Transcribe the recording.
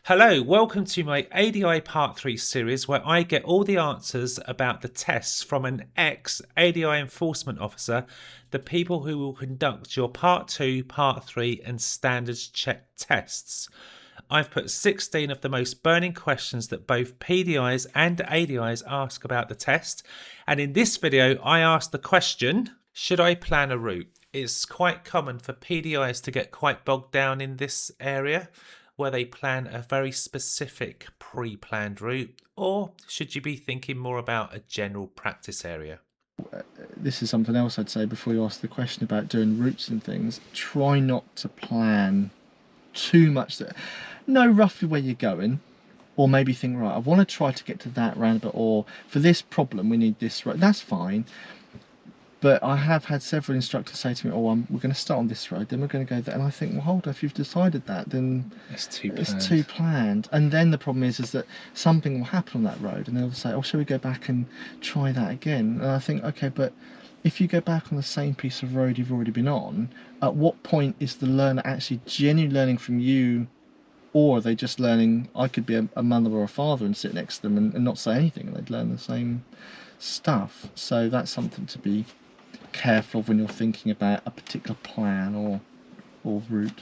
Hello, welcome to my ADI Part 3 series where I get all the answers about the tests from an ex-ADI enforcement officer, the people who will conduct your Part 2, Part 3 and standards check tests. I've put 16 of the most burning questions that both PDIs and ADIs ask about the test, and in this video I asked the question, should I plan a route? It's quite common for PDIs to get quite bogged down in this area, where they plan a very specific pre-planned route, or should you be thinking more about a general practice area? This is something else I'd say before you ask the question about doing routes and things. Try not to plan too much. Know roughly where you're going, or maybe think, right, I want to try to get to that roundabout, or for this problem we need this road. That's fine. But I have had several instructors say to me, we're going to start on this road, then we're going to go there. And I think, well, hold on, if you've decided that, then It's too planned. And then the problem is that something will happen on that road, and they'll say, oh, shall we go back and try that again? And I think, okay, but if you go back on the same piece of road you've already been on, at what point is the learner actually genuinely learning from you? Or are they just learning? I could be a mother or a father and sit next to them and not say anything, and they'd learn the same stuff. So that's something to be careful of when you're thinking about a particular plan or route.